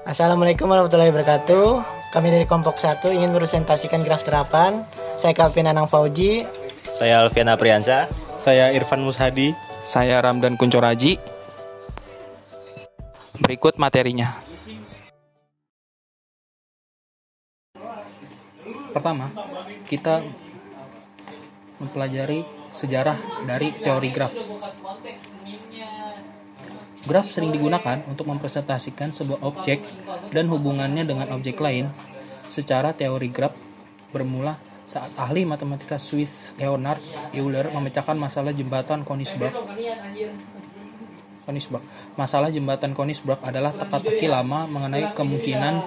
Assalamualaikum warahmatullahi wabarakatuh. Kami dari kelompok 1 ingin presentasikan graf terapan. Saya Calvin Anang Fauji. Saya Alfian Apriansa. Saya Irfan Mushadi. Saya Ramdan Kuncoraji. Berikut materinya. Pertama, kita mempelajari sejarah dari teori graf. Graf sering digunakan untuk mempresentasikan sebuah objek dan hubungannya dengan objek lain. Secara teori graf bermula saat ahli matematika Swiss Leonhard Euler memecahkan masalah jembatan Königsberg. Masalah jembatan Königsberg adalah teka-teki lama mengenai kemungkinan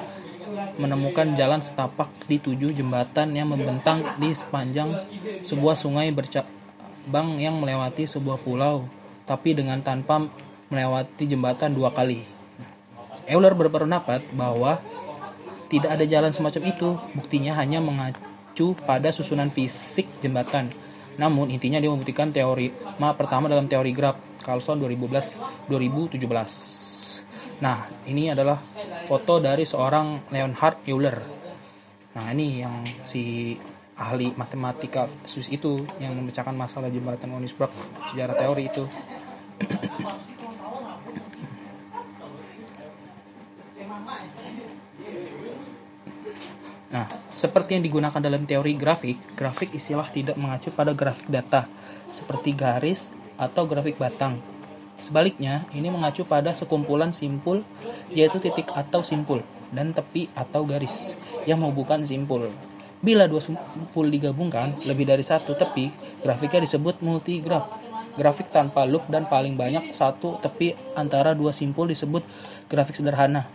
menemukan jalan setapak di 7 jembatan yang membentang di sepanjang sebuah sungai bercabang yang melewati sebuah pulau, tapi dengan tanpa melewati jembatan 2 kali. Euler berpendapat bahwa tidak ada jalan semacam itu, buktinya hanya mengacu pada susunan fisik jembatan. Namun intinya dia membuktikan teorema pertama dalam teori graf, Carlson 2017. Nah, ini adalah foto dari seorang Leonhard Euler. Nah, ini yang si ahli matematika Swiss itu yang memecahkan masalah jembatan Königsberg secara teori itu. Nah, seperti yang digunakan dalam teori grafik istilah tidak mengacu pada grafik data, seperti garis atau grafik batang. Sebaliknya, ini mengacu pada sekumpulan simpul, yaitu titik atau simpul, dan tepi atau garis, yang menghubungkan simpul. Bila 2 simpul digabungkan, lebih dari 1 tepi, grafiknya disebut multigraf. Grafik tanpa loop dan paling banyak 1 tepi antara 2 simpul disebut grafik sederhana.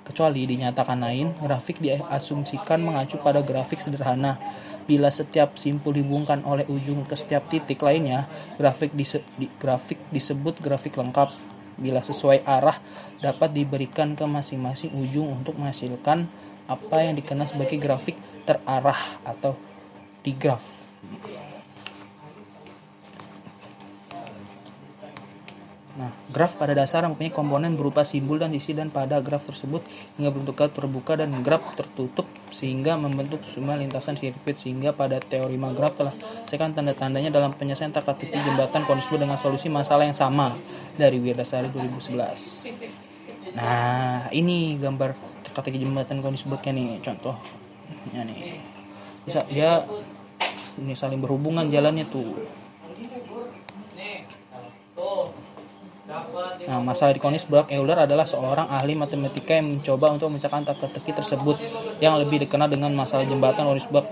Kecuali dinyatakan lain, grafik diasumsikan mengacu pada grafik sederhana. Bila setiap simpul dihubungkan oleh ujung ke setiap titik lainnya, grafik disebut grafik lengkap. Bila sesuai arah, dapat diberikan ke masing-masing ujung untuk menghasilkan apa yang dikenal sebagai grafik terarah atau digraf. Nah, graf pada dasarnya mempunyai komponen berupa simbol dan isi, dan pada graf tersebut hingga bentuknya terbuka dan graf tertutup sehingga membentuk semua lintasan sirkuit. Sehingga pada teorema graf telah diselesaikan tanda-tandanya dalam penyelesaian teka-teki jembatan Königsberg dengan solusi masalah yang sama dari Wirdasari 2011. Nah, ini gambar teka-teki jembatan Königsbergnya nih, contohnya nih. Bisa dia ini saling berhubungan jalannya tuh. Nah, masalah di Königsberg, Euler adalah seorang ahli matematika yang mencoba untuk memecahkan teka-teki tersebut, yang lebih dikenal dengan masalah jembatan Königsberg.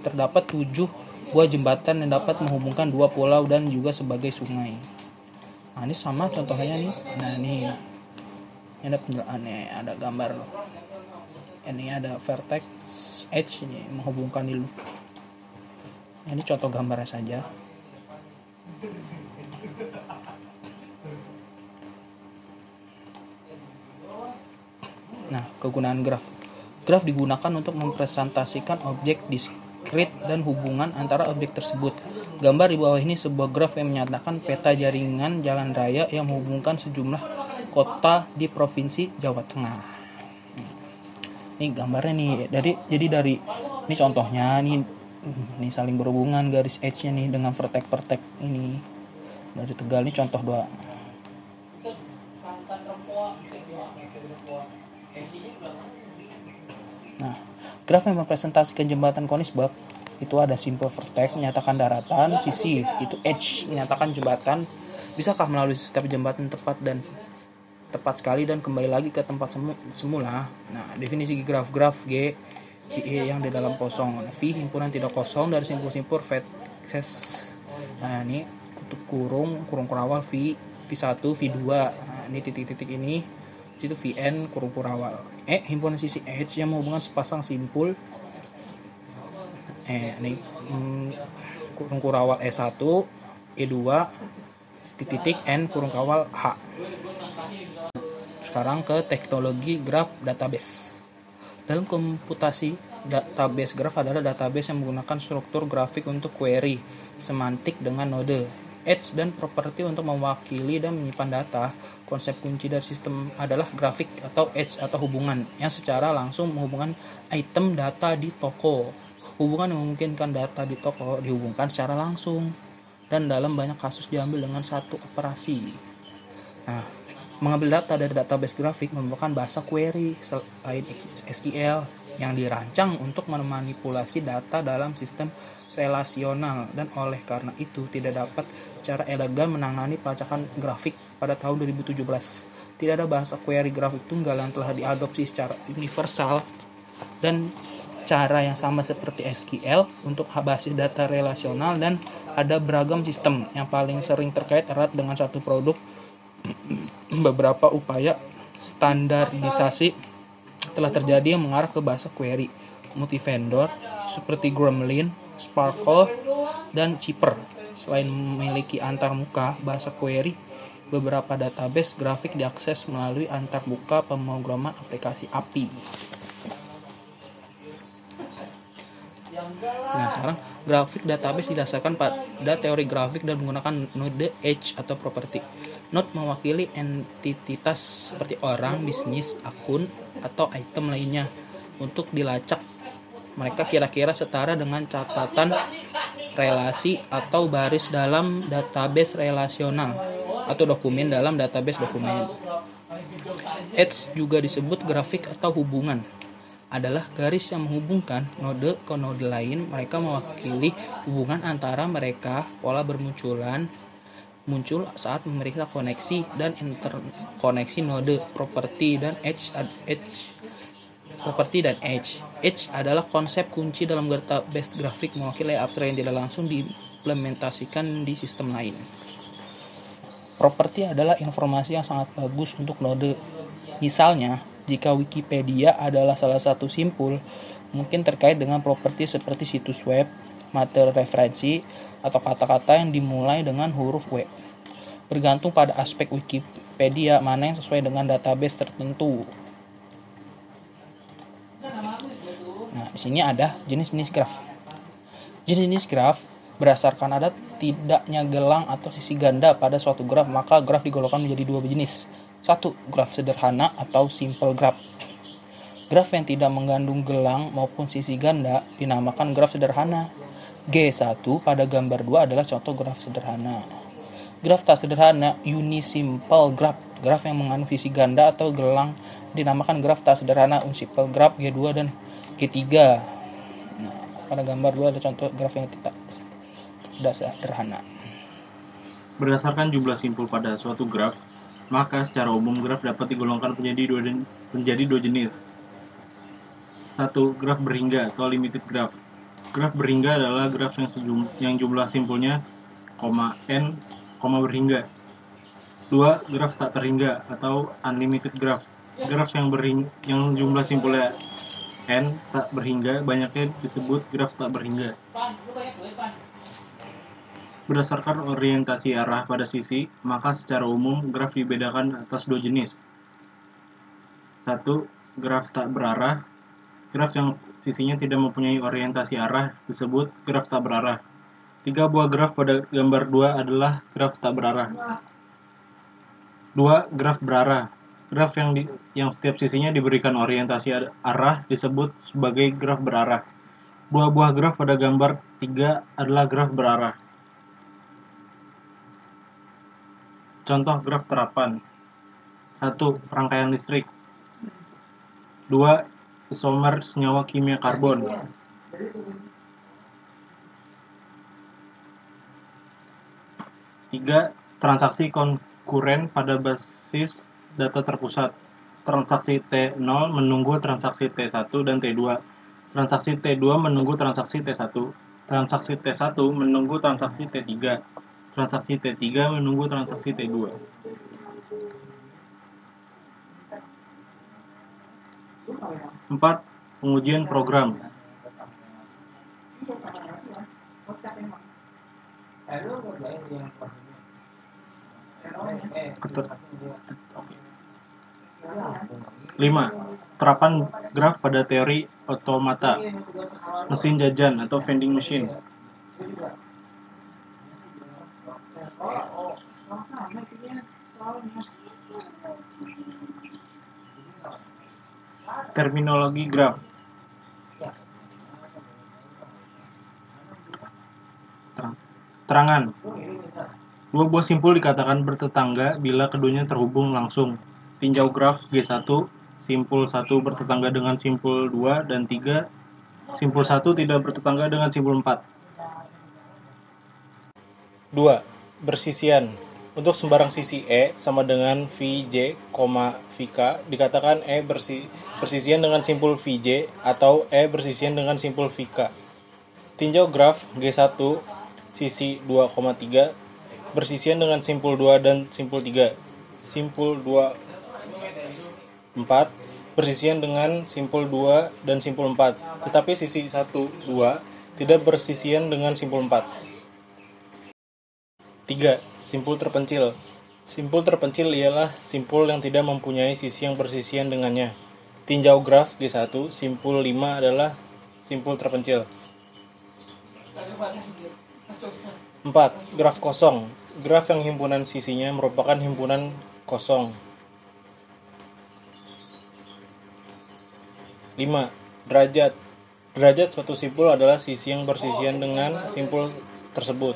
Terdapat 7 buah jembatan yang dapat menghubungkan 2 pulau dan juga sebagai sungai. Nah, ini sama contohnya nih. Nah, ini ada penjelasannya, ada gambar. Ini ada vertex edge ini menghubungkan di loop. Ini contoh gambarnya saja. Nah, kegunaan graf. Graf digunakan untuk mempresentasikan objek diskrit dan hubungan antara objek tersebut. Gambar di bawah ini sebuah graf yang menyatakan peta jaringan jalan raya yang menghubungkan sejumlah kota di Provinsi Jawa Tengah. Ini gambarnya nih. Jadi dari ini contohnya nih saling berhubungan garis edge-nya nih dengan vertex ini. Dari Tegal ini contoh doang. Nah, graf yang mempresentasikan jembatan Königsberg itu ada simple vertex menyatakan daratan, sisi itu edge menyatakan jembatan. Bisakah melalui setiap jembatan tepat sekali dan kembali lagi ke tempat semula? Nah, definisi graf G yang di dalam kosong, V himpunan tidak kosong dari simpul-simpul vertex. Nah, ini kurung kurawal V1, V2. Nah, ini titik-titik ini itu Vn kurung kurawal. Himpunan sisi H yang menghubungkan sepasang simpul. Ini kurung kurawal E1, E2, titik N kurung kurawal H. Sekarang ke teknologi graf database. Dalam komputasi, database graf adalah database yang menggunakan struktur grafik untuk query semantik dengan node. Edge dan properti untuk mewakili dan menyimpan data. Konsep kunci dari sistem adalah grafik atau edge atau hubungan yang secara langsung menghubungkan item data di toko. Hubungan yang memungkinkan data di toko dihubungkan secara langsung dan dalam banyak kasus diambil dengan satu operasi. Nah, mengambil data dari database grafik merupakan bahasa query selain SQL yang dirancang untuk memanipulasi data dalam sistem relasional dan oleh karena itu tidak dapat secara elegan menangani pelacakan grafik pada tahun 2017. Tidak ada bahasa query grafik tunggal yang telah diadopsi secara universal dan cara yang sama seperti SQL untuk basis data relasional dan ada beragam sistem yang paling sering terkait erat dengan satu produk. Beberapa upaya standarisasi telah terjadi yang mengarah ke bahasa query multi-vendor seperti Gremlin, Sparkle, dan Chipper. Selain memiliki antarmuka bahasa query, beberapa database grafik diakses melalui antarmuka pemrograman aplikasi API. Nah, sekarang grafik database didasarkan pada teori grafik dan menggunakan node edge atau properti. Node mewakili entitas seperti orang, bisnis, akun, atau item lainnya. Untuk dilacak, mereka kira-kira setara dengan catatan relasi atau baris dalam database relasional atau dokumen dalam database dokumen. Edge juga disebut grafik atau hubungan. Adalah garis yang menghubungkan node ke node lain. Mereka mewakili hubungan antara mereka. Pola bermunculan muncul saat memeriksa koneksi dan interkoneksi node, properti dan edge. Properti dan edge. Edge adalah konsep kunci dalam database grafik mewakili abstrak yang tidak langsung diimplementasikan di sistem lain. Properti adalah informasi yang sangat bagus untuk node. Misalnya, jika Wikipedia adalah salah satu simpul, mungkin terkait dengan properti seperti situs web, materi referensi, atau kata-kata yang dimulai dengan huruf W. Bergantung pada aspek Wikipedia mana yang sesuai dengan database tertentu. Nah, di sini ada jenis-jenis graf. Jenis-jenis graf berdasarkan ada tidaknya gelang atau sisi ganda pada suatu graf, maka graf digolongkan menjadi dua jenis. 1. Graf sederhana atau simple graph. Graf yang tidak mengandung gelang maupun sisi ganda dinamakan graf sederhana. G1 pada gambar 2 adalah contoh graf sederhana. Graf tak sederhana, unisimple graph. Graf yang mengandung sisi ganda atau gelang dinamakan graf tak sederhana, unsimple graph G2 dan G3. Nah, pada gambar 2 ada contoh graf yang tidak sederhana. Berdasarkan jumlah simpul pada suatu graf, maka secara umum graf dapat digolongkan menjadi dua jenis. 1. Graf berhingga atau limited graph. Graf berhingga adalah graf yang jumlah simpulnya, n, berhingga. 2. Graf tak terhingga atau unlimited graph. Graf yang jumlah simpulnya n tak berhingga banyaknya disebut graf tak berhingga. Berdasarkan orientasi arah pada sisi, maka secara umum graf dibedakan atas dua jenis. 1. Graf tak berarah. Graf yang sisinya tidak mempunyai orientasi arah disebut graf tak berarah. 3 buah graf pada gambar 2 adalah graf tak berarah. 2. Graf berarah. Graf yang setiap sisinya diberikan orientasi arah disebut sebagai graf berarah. 2 buah graf pada gambar 3 adalah graf berarah. Contoh graf terapan. 1. Rangkaian listrik. 2. Isomer senyawa kimia karbon. 3. Transaksi konkuren pada basis data terpusat. Transaksi T0 menunggu transaksi T1 dan T2. Transaksi T2 menunggu transaksi T1. Transaksi T1 menunggu transaksi T3. Transaksi T3 menunggu transaksi T2. 4. Pengujian program. Lima. Terapan graf pada teori otomata, mesin jajan atau vending machine. Terminologi graf. Terangan. Dua buah simpul dikatakan bertetangga bila keduanya terhubung langsung. Tinjau graf G1, simpul 1 bertetangga dengan simpul 2 dan 3, simpul 1 tidak bertetangga dengan simpul 4. 2. Bersisian. Untuk sembarang sisi E sama dengan VJ, VK, dikatakan E bersisian dengan simpul VJ atau E bersisian dengan simpul VK. Tinjau graf G1, sisi 2,3, bersisian dengan simpul 2 dan simpul 3. Simpul 2, 4, bersisian dengan simpul 2 dan simpul 4. Tetapi sisi 1, 2 tidak bersisian dengan simpul 4. 3. Simpul terpencil. Simpul terpencil ialah simpul yang tidak mempunyai sisi yang bersisian dengannya. Tinjau graf G1, simpul 5 adalah simpul terpencil. 4. Graf kosong. Graf yang himpunan sisinya merupakan himpunan kosong. 5. Derajat. Derajat suatu simpul adalah sisi yang bersisian dengan simpul tersebut.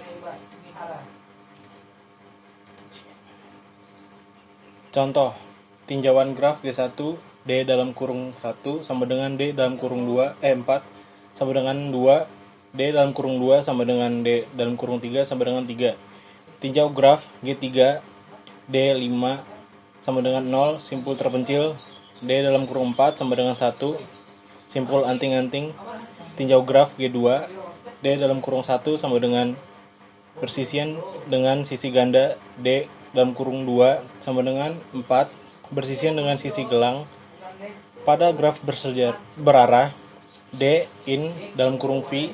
Contoh, tinjauan graf G1, D dalam kurung 1 sama dengan D dalam kurung 4 sama dengan 2, D dalam kurung 2 sama dengan D dalam kurung 3 sama dengan 3. Tinjau graf G3, D5 sama dengan 0, simpul terpencil, D dalam kurung 4 sama dengan 1, simpul anting-anting. Tinjau graf G2, D dalam kurung 1 sama dengan bersisian dengan sisi ganda, D dalam kurung 2 sama dengan 4, bersisian dengan sisi gelang. Pada graf berarah, D in dalam kurung V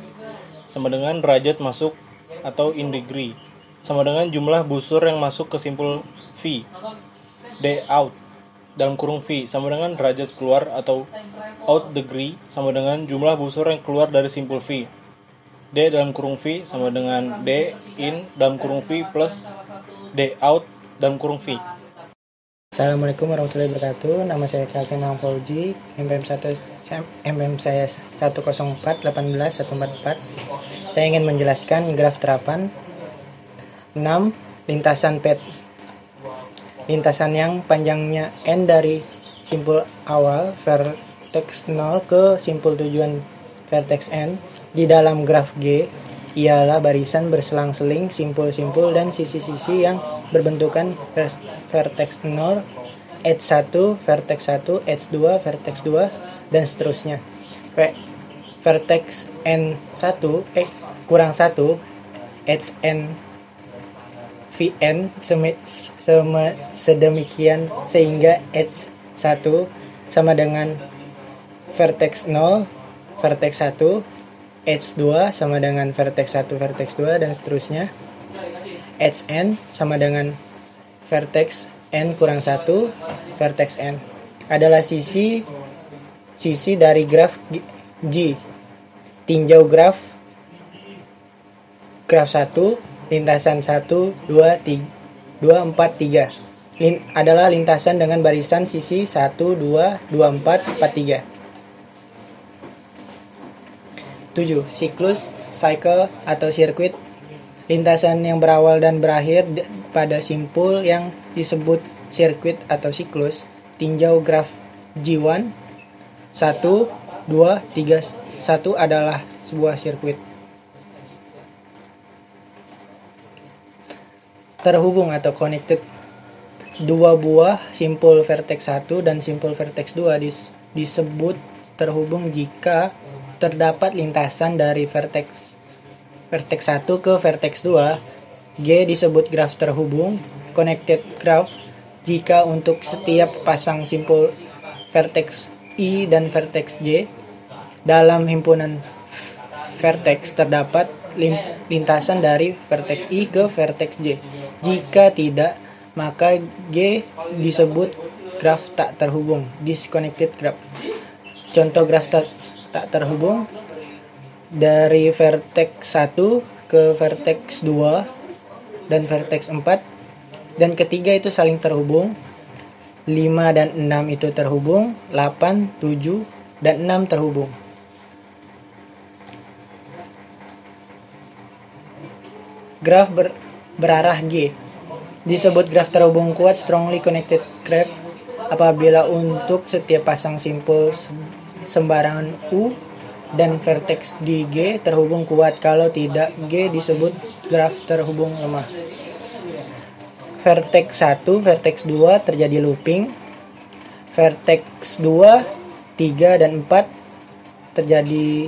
sama dengan derajat masuk atau in degree sama dengan jumlah busur yang masuk ke simpul V. D out dalam kurung V sama dengan derajat keluar atau out degree sama dengan jumlah busur yang keluar dari simpul V. D dalam kurung V sama dengan D in dalam kurung V plus D out dalam kurung V. Assalamualaikum warahmatullahi wabarakatuh. Nama saya Calvin Fauzi, MM saya 104181144. Saya ingin menjelaskan graf terapan 6. Lintasan PET. Lintasan yang panjangnya N dari simpul awal vertex 0 ke simpul tujuan vertex N di dalam graf G ialah barisan berselang-seling simpul-simpul dan sisi-sisi yang berbentukan vertex 0, edge 1, vertex 1, edge 2, vertex 2, dan seterusnya. Vertex N1 kurang 1, edge N Vn sedemikian sehingga edge 1 sama dengan vertex 0, vertex 1, edge 2 sama dengan vertex 1, vertex 2, dan seterusnya. Edge N sama dengan vertex N kurang 1, vertex N adalah sisi dari graf G. Tinjau graf 1, lintasan 1, 2, 4, 3 adalah lintasan dengan barisan sisi 1, 2, 4, 3. 7. Siklus, cycle, atau sirkuit. Lintasan yang berawal dan berakhir pada simpul yang disebut sirkuit atau siklus. Tinjau graf G1, 1, 2, 3, 1 adalah sebuah sirkuit. Terhubung atau connected. Dua buah simpul vertex 1 dan simpul vertex 2 disebut terhubung jika terdapat lintasan dari vertex 1 ke vertex 2. G disebut graf terhubung, connected graph, jika untuk setiap pasang simpul vertex I dan vertex J dalam himpunan vertex terdapat lintasan dari vertex I ke vertex J. Jika tidak, maka G disebut graf tak terhubung, disconnected graph. Contoh graf tak terhubung dari vertex 1 ke vertex 2 dan vertex 4, dan ketiga itu saling terhubung. 5 dan 6 itu terhubung, 8, 7, dan 6 terhubung. Graf berarah G disebut graf terhubung kuat, strongly connected graph, apabila untuk setiap pasang simpul sembarangan U dan vertex di G terhubung kuat. Kalau tidak, G disebut graf terhubung lemah. Vertex 1, vertex 2 terjadi looping. Vertex 2, 3, dan 4 terjadi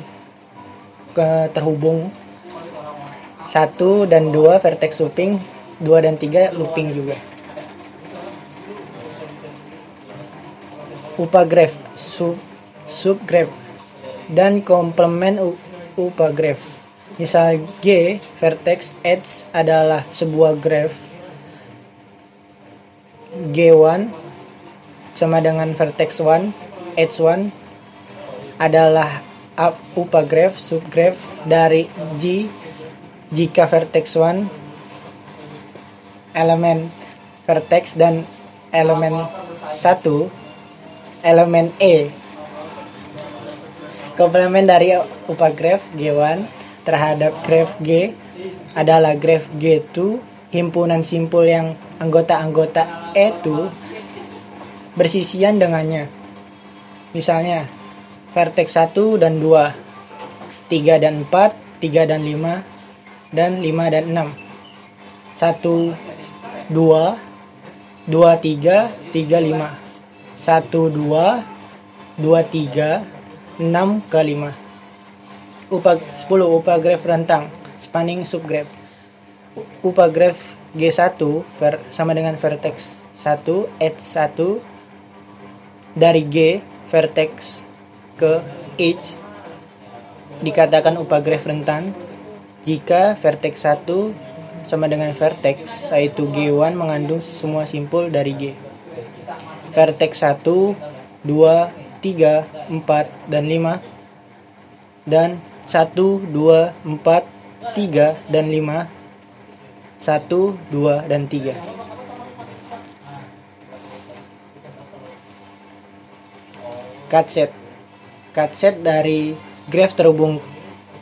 terhubung. 1 dan 2 vertex looping, 2 dan 3 looping juga. Upagraph, subgraph, dan komplement upagraph. Misal G, vertex edge adalah sebuah graph. G1 sama dengan vertex 1, edge 1 adalah upagraph, subgraph dari G jika vertex 1 elemen vertex dan elemen 1 elemen E. Komplement dari upagraph G1 terhadap graph G adalah graph G2, himpunan simpul yang anggota-anggota E2 bersisian dengannya. Misalnya vertex 1 dan 2, 3 dan 4, 3 dan 5, dan 5 dan 6. 1, 2, 2, 3, 3, 5. 1, 2, 2, 3, 6 ke 5. 10 upagraph rentang, spanning subgraph. Upagraph G1 sama dengan vertex 1, edge 1 dari G vertex ke edge dikatakan upagraph rentan jika vertex 1 sama dengan vertex, yaitu G1 mengandung semua simpul dari G. Vertex 1, 2, 3, 4, dan 5, dan 1, 2, 4, 3, dan 5, 1, 2, dan 3. Cutset. Cutset dari graf terhubung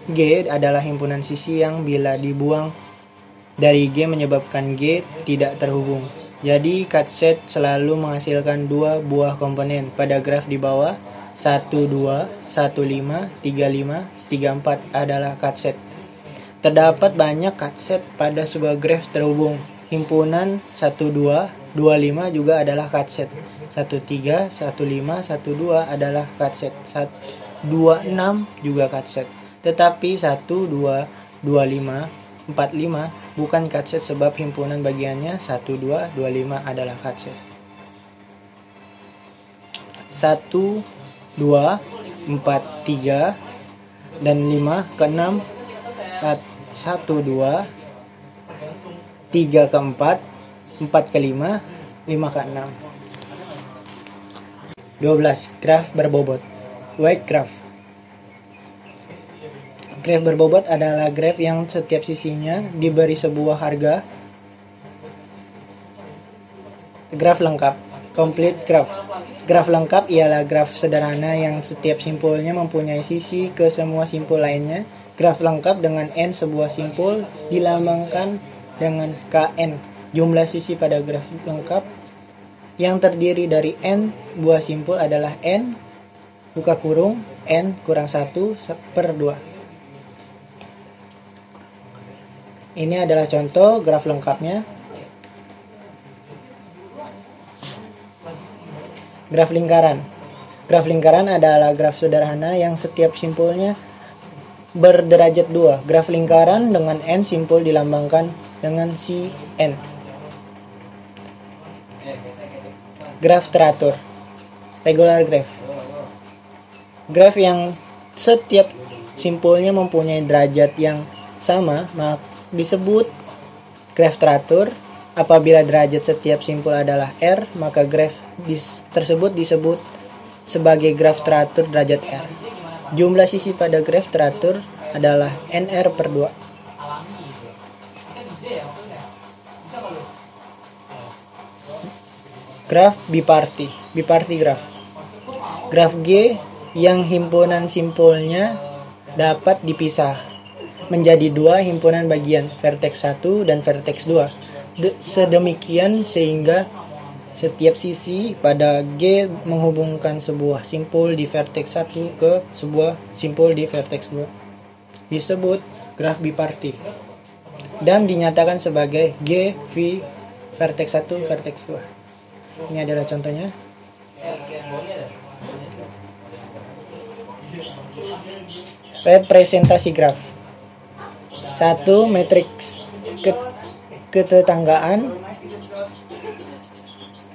G adalah himpunan sisi yang bila dibuang dari G menyebabkan G tidak terhubung. Jadi cutset selalu menghasilkan dua buah komponen. Pada graf di bawah 1, 2, 1, 5, 3, 5, 3, 4 adalah cutset. Terdapat banyak cutset pada sebuah graf terhubung. Himpunan 1, 2, 2, 5 juga adalah cutset. 1, 3, 1, 5, 1, 2 adalah cutset. 2, 6 juga cutset. Tetapi 1, 2, 2, 5, 4, 5 bukan cutset sebab himpunan bagiannya 1, 2, 2, 5 adalah cutset. 1, 2, 4, 3, dan 5 ke 6, 1, 2, 3 ke 4, 4 ke 5, 5 ke 6. 12. Graf berbobot. Weight graph. Graf berbobot adalah graf yang setiap sisinya diberi sebuah harga. Graf lengkap. Complete graph. Graf lengkap ialah graf sederhana yang setiap simpulnya mempunyai sisi ke semua simpul lainnya. Graf lengkap dengan n sebuah simpul dilambangkan dengan Kn. Jumlah sisi pada graf lengkap yang terdiri dari n buah simpul adalah n buka kurung n kurang 1 per 2. Ini adalah contoh graf lengkapnya. Graf lingkaran. Graf lingkaran adalah graf sederhana yang setiap simpulnya berderajat 2. Graf lingkaran dengan n simpul dilambangkan dengan si n. Graf teratur. Regular graph. Graf yang setiap simpulnya mempunyai derajat yang sama maka disebut graf teratur. Apabila derajat setiap simpul adalah R, maka graf tersebut disebut sebagai graf teratur derajat R. Jumlah sisi pada graf teratur adalah NR per 2. Graf biparti. Biparti graf. Graf G yang himpunan simpulnya dapat dipisah menjadi dua himpunan bagian, vertex 1 dan vertex 2. Sedemikian sehingga setiap sisi pada G menghubungkan sebuah simpul di vertex 1 ke sebuah simpul di vertex 2. Disebut graf biparti dan dinyatakan sebagai G V vertex 1 vertex 2. Ini adalah contohnya. Representasi graf. 1. Matriks ketetanggaan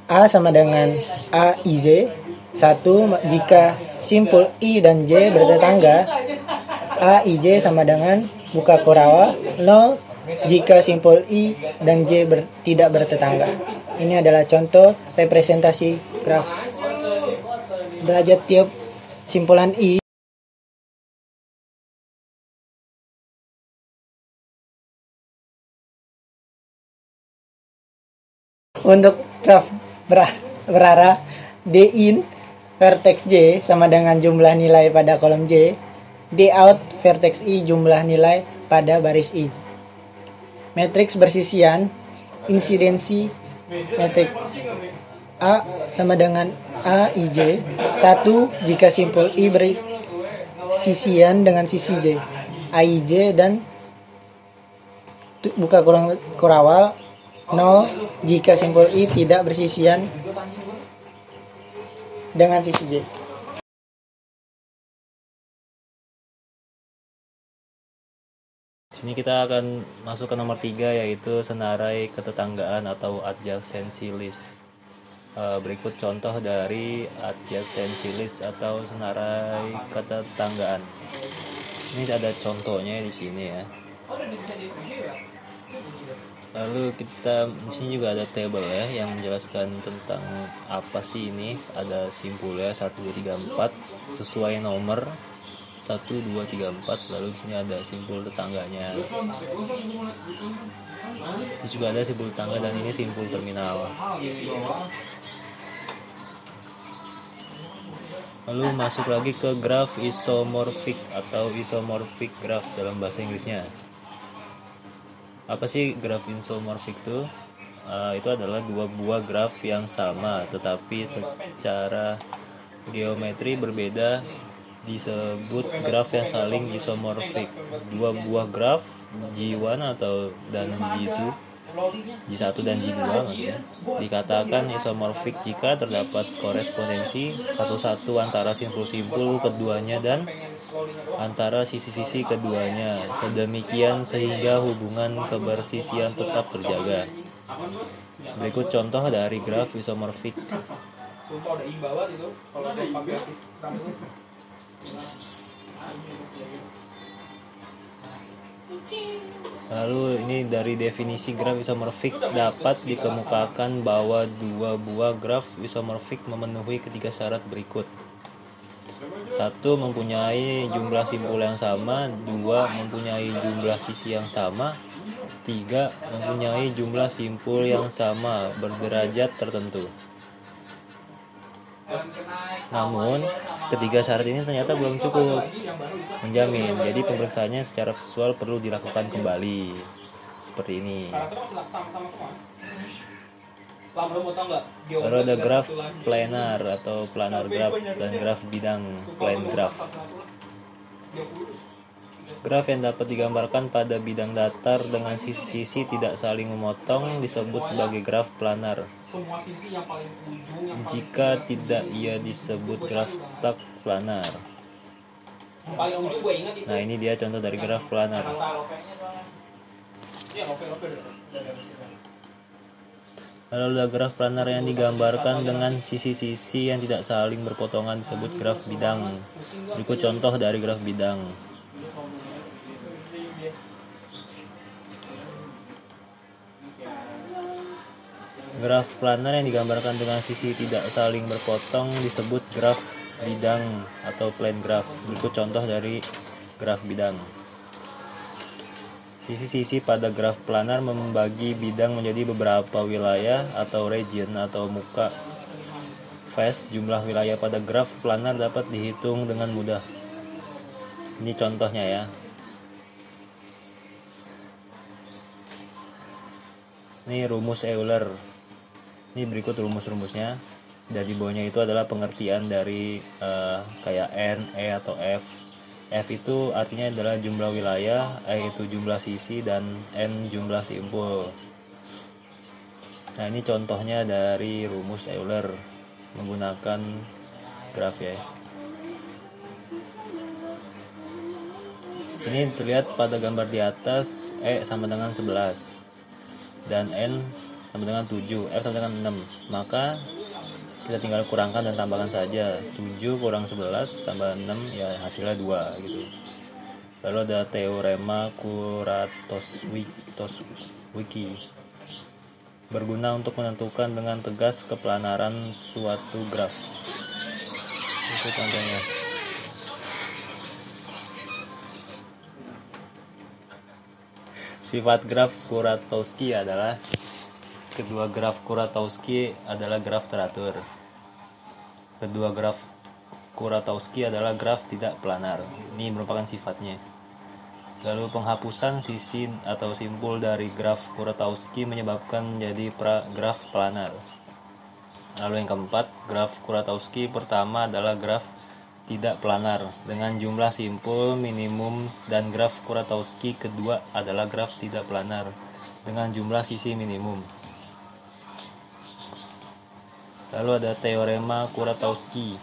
A sama dengan A IJ. 1. Jika simpul I dan J bertetangga, A IJ sama dengan buka korawa. 0 jika simpul I dan J tidak bertetangga. Ini adalah contoh representasi graf. Derajat tiap simpulan I untuk graf berarah D in vertex J sama dengan jumlah nilai pada kolom J, D out vertex I jumlah nilai pada baris I. Matriks bersisian insidensi matriks A sama dengan A IJ. 1 jika simpul I bersisian dengan sisi J, AIJ dan buka kurawal. 0 jika simpul I tidak bersisian dengan sisi J. Di sini kita akan masuk ke nomor 3, yaitu senarai ketetanggaan atau adjacency list. Berikut contoh dari adjacency list atau senarai ketetanggaan. Ini ada contohnya di sini ya. Lalu kita di sini juga ada table ya yang menjelaskan tentang apa sih ini. Ada simpulnya 1 2 3 4 sesuai nomor 1 2 3 4. Lalu di sini ada simpul tetangganya. Ini juga ada simpul tetangga dan ini simpul terminal. Lalu masuk lagi ke graf isomorphic atau isomorphic graph dalam bahasa Inggrisnya. Apa sih graf isomorphic itu? Itu adalah dua buah graf yang sama tetapi secara geometri berbeda, disebut graf yang saling isomorfik. Dua buah graf G1 dan G2, G1 dan G2 maksudnya, dikatakan isomorfik jika terdapat korespondensi satu-satu antara simpul-simpul keduanya dan antara sisi-sisi keduanya, sedemikian sehingga hubungan kebersisian tetap terjaga. Berikut contoh dari graf isomorfik. Lalu ini dari definisi graf isomorfik dapat dikemukakan bahwa dua buah graf isomorfik memenuhi ketiga syarat berikut. 1. Mempunyai jumlah simpul yang sama. 2. Mempunyai jumlah sisi yang sama. 3. Mempunyai jumlah simpul yang sama berderajat tertentu. Namun, ketiga syarat ini ternyata belum cukup menjamin. Jadi pemeriksaannya secara visual perlu dilakukan kembali. Seperti ini. Lalu ada graf planar atau planar graph dan graf bidang plane graph. Graf yang dapat digambarkan pada bidang datar dengan sisi-sisi tidak saling memotong disebut sebagai graf planar. Jika tidak, ia disebut graf tak planar. Nah, ini dia contoh dari graf planar. Lalu ada graf planar yang digambarkan dengan sisi-sisi yang tidak saling berpotongan disebut graf bidang. Berikut contoh dari graf bidang. Graf planar yang digambarkan dengan sisi tidak saling berpotong disebut graf bidang atau plane graph. Berikut contoh dari graf bidang. Sisi-sisi pada graf planar membagi bidang menjadi beberapa wilayah atau region atau muka face. Jumlah wilayah pada graf planar dapat dihitung dengan mudah. Ini contohnya ya. Ini rumus Euler. Ini berikut rumus-rumusnya. Dan di bawahnya itu adalah pengertian dari kayak N, E atau F. F itu artinya adalah jumlah wilayah, E itu jumlah sisi, dan N jumlah simpul. Nah, ini contohnya dari rumus Euler menggunakan graf ya. Sini terlihat pada gambar di atas E sama dengan 11 dan N sama dengan 7, F sama dengan 6. Maka kita tinggal kurangkan dan tambahkan saja. 7 kurang 11 tambah 6 ya hasilnya 2 gitu. Lalu ada teorema Kuratowski berguna untuk menentukan dengan tegas keplanaran suatu graf. Itu contohnya. Sifat graf Kuratowski adalah kedua graf Kuratowski adalah graf teratur. Kedua graf Kuratowski adalah graf tidak planar. Ini merupakan sifatnya. Lalu penghapusan sisi atau simpul dari graf Kuratowski menyebabkan menjadi graf planar. Lalu yang keempat, graf Kuratowski pertama adalah graf tidak planar dengan jumlah simpul minimum, dan graf Kuratowski kedua adalah graf tidak planar dengan jumlah sisi minimum. Lalu ada teorema Kuratowski.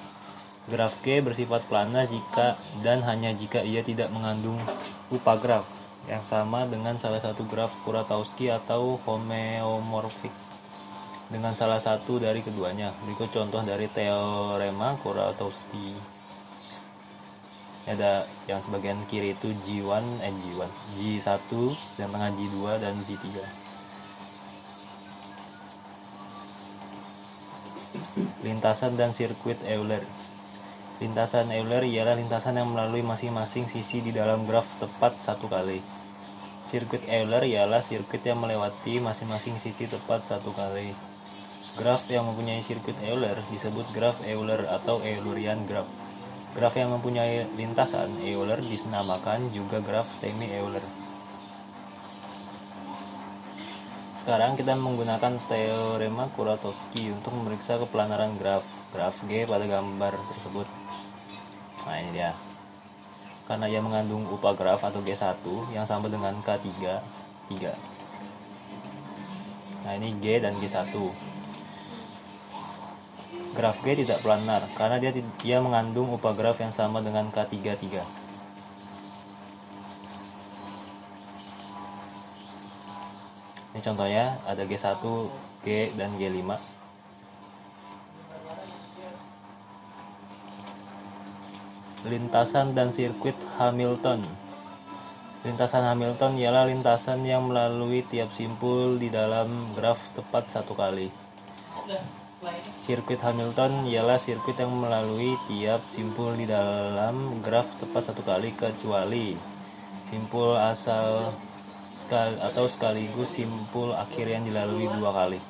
Graf G bersifat planar jika dan hanya jika ia tidak mengandung upagraf yang sama dengan salah satu graf Kuratowski atau homeomorfik dengan salah satu dari keduanya. Berikut contoh dari teorema Kuratowski. Ada yang sebagian kiri itu G1, G1 dan tengah G2 dan G3. Lintasan dan sirkuit Euler. Lintasan Euler ialah lintasan yang melalui masing-masing sisi di dalam graf tepat satu kali. Sirkuit Euler ialah sirkuit yang melewati masing-masing sisi tepat satu kali. Graf yang mempunyai sirkuit Euler disebut graf Euler atau Eulerian graph. Graf yang mempunyai lintasan Euler dinamakan juga graf semi-Euler. Sekarang kita menggunakan teorema Kuratowski untuk memeriksa keplanaran graf G pada gambar tersebut. Nah, ini dia. Karena ia mengandung upagraf atau G1 yang sama dengan K3, 3. Nah, ini G dan G1. Graf G tidak planar karena dia mengandung upagraf yang sama dengan K3, 3. Ini contohnya ada G1, G, dan G5. Lintasan dan sirkuit Hamilton. Lintasan Hamilton ialah lintasan yang melalui tiap simpul di dalam graf tepat satu kali. Sirkuit Hamilton ialah sirkuit yang melalui tiap simpul di dalam graf tepat satu kali kecuali simpul asal atau sekaligus simpul akhir yang dilalui dua kali.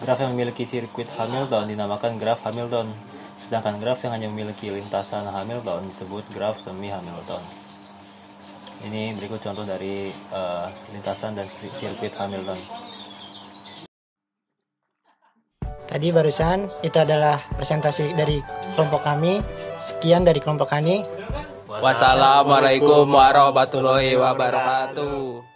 Graf yang memiliki sirkuit Hamilton dinamakan graf Hamilton, sedangkan graf yang hanya memiliki lintasan Hamilton disebut graf semi-Hamilton. Ini berikut contoh dari lintasan dan sirkuit Hamilton. Tadi barusan itu adalah presentasi dari kelompok kami. Sekian dari kelompok kami. Wassalamualaikum warahmatullahi wabarakatuh.